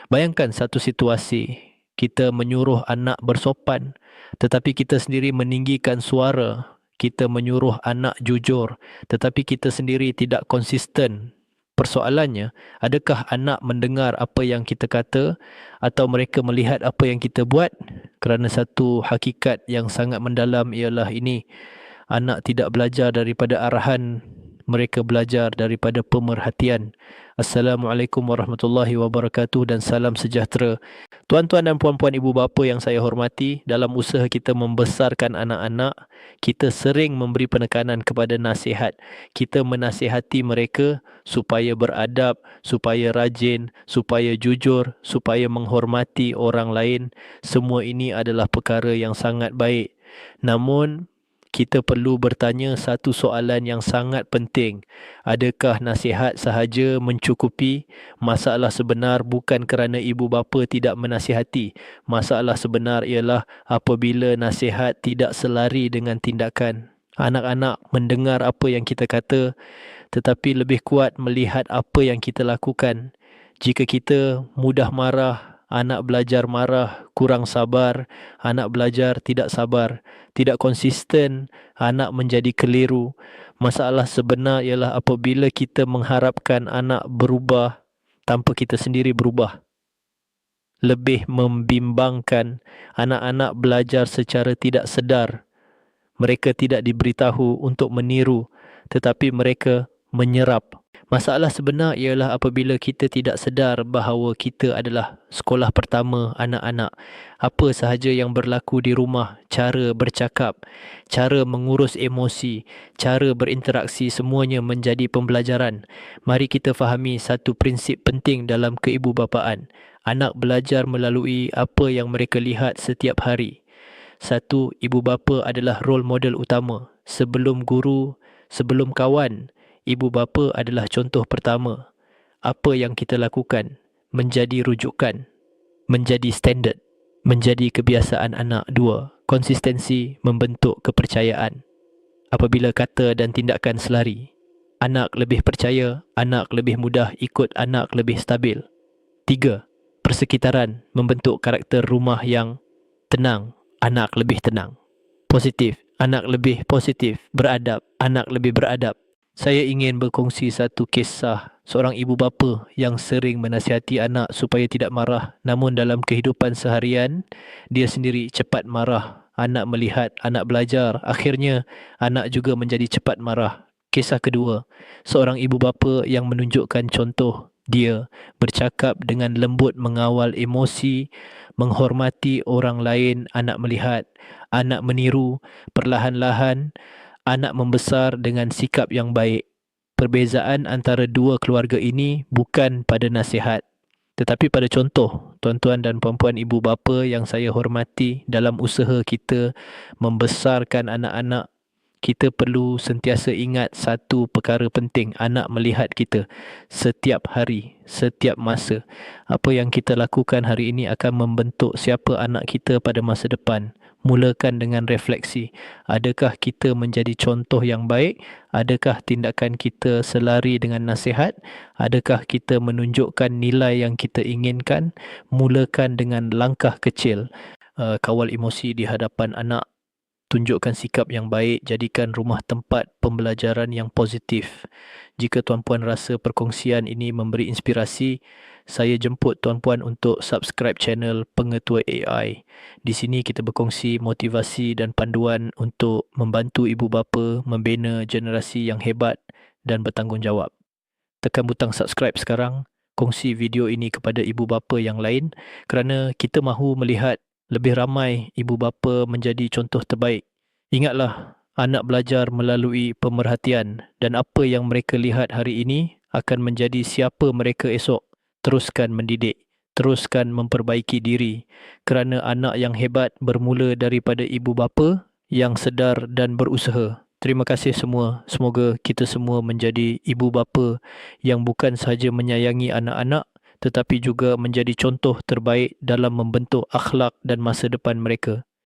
Bayangkan satu situasi, kita menyuruh anak bersopan, tetapi kita sendiri meninggikan suara. Kita menyuruh anak jujur, tetapi kita sendiri tidak konsisten. Persoalannya, adakah anak mendengar apa yang kita kata atau mereka melihat apa yang kita buat? Kerana satu hakikat yang sangat mendalam ialah ini, anak tidak belajar daripada arahan, mereka belajar daripada pemerhatian. Assalamualaikum warahmatullahi wabarakatuh dan salam sejahtera. Tuan-tuan dan puan-puan, ibu bapa yang saya hormati, dalam usaha kita membesarkan anak-anak, kita sering memberi penekanan kepada nasihat. Kita menasihati mereka supaya beradab, supaya rajin, supaya jujur, supaya menghormati orang lain. Semua ini adalah perkara yang sangat baik. Namun, kita perlu bertanya satu soalan yang sangat penting. Adakah nasihat sahaja mencukupi? Masalah sebenar bukan kerana ibu bapa tidak menasihati. Masalah sebenar ialah apabila nasihat tidak selari dengan tindakan. Anak-anak mendengar apa yang kita kata, tetapi lebih kuat melihat apa yang kita lakukan. Jika kita mudah marah, anak belajar marah, kurang sabar, anak belajar tidak sabar, tidak konsisten, anak menjadi keliru. Masalah sebenar ialah apabila kita mengharapkan anak berubah tanpa kita sendiri berubah. Lebih membimbangkan, anak-anak belajar secara tidak sedar. Mereka tidak diberitahu untuk meniru, tetapi mereka menyerap. Masalah sebenar ialah apabila kita tidak sedar bahawa kita adalah sekolah pertama anak-anak. Apa sahaja yang berlaku di rumah, cara bercakap, cara mengurus emosi, cara berinteraksi, semuanya menjadi pembelajaran. Mari kita fahami satu prinsip penting dalam keibubapaan. Anak belajar melalui apa yang mereka lihat setiap hari. Satu, ibu bapa adalah role model utama. Sebelum guru, sebelum kawan, ibu bapa adalah contoh pertama. Apa yang kita lakukan menjadi rujukan, menjadi standard, menjadi kebiasaan anak. Dua, konsistensi membentuk kepercayaan. Apabila kata dan tindakan selari, anak lebih percaya, anak lebih mudah ikut, anak lebih stabil. Tiga, persekitaran membentuk karakter rumah yang tenang, anak lebih tenang. Positif, anak lebih positif. Beradab, anak lebih beradab. Saya ingin berkongsi satu kisah seorang ibu bapa yang sering menasihati anak supaya tidak marah, namun dalam kehidupan seharian dia sendiri cepat marah. Anak melihat, anak belajar, akhirnya anak juga menjadi cepat marah. Kisah kedua, seorang ibu bapa yang menunjukkan contoh. Dia bercakap dengan lembut, mengawal emosi, menghormati orang lain. Anak melihat, anak meniru, perlahan-lahan anak membesar dengan sikap yang baik. Perbezaan antara dua keluarga ini bukan pada nasihat, tetapi pada contoh. Tuan-tuan dan puan-puan, ibu bapa yang saya hormati, dalam usaha kita membesarkan anak-anak, kita perlu sentiasa ingat satu perkara penting. Anak melihat kita setiap hari, setiap masa. Apa yang kita lakukan hari ini akan membentuk siapa anak kita pada masa depan. Mulakan dengan refleksi. Adakah kita menjadi contoh yang baik? Adakah tindakan kita selari dengan nasihat? Adakah kita menunjukkan nilai yang kita inginkan? Mulakan dengan langkah kecil. Kawal emosi di hadapan anak. Tunjukkan sikap yang baik, jadikan rumah tempat pembelajaran yang positif. Jika tuan-puan rasa perkongsian ini memberi inspirasi, saya jemput tuan-puan untuk subscribe channel Pengetua AI. Di sini kita berkongsi motivasi dan panduan untuk membantu ibu bapa membina generasi yang hebat dan bertanggungjawab. Tekan butang subscribe sekarang, kongsi video ini kepada ibu bapa yang lain kerana kita mahu melihat lebih ramai ibu bapa menjadi contoh terbaik. Ingatlah, anak belajar melalui pemerhatian dan apa yang mereka lihat hari ini akan menjadi siapa mereka esok. Teruskan mendidik, teruskan memperbaiki diri kerana anak yang hebat bermula daripada ibu bapa yang sedar dan berusaha. Terima kasih semua. Semoga kita semua menjadi ibu bapa yang bukan sahaja menyayangi anak-anak tetapi juga menjadi contoh terbaik dalam membentuk akhlak dan masa depan mereka.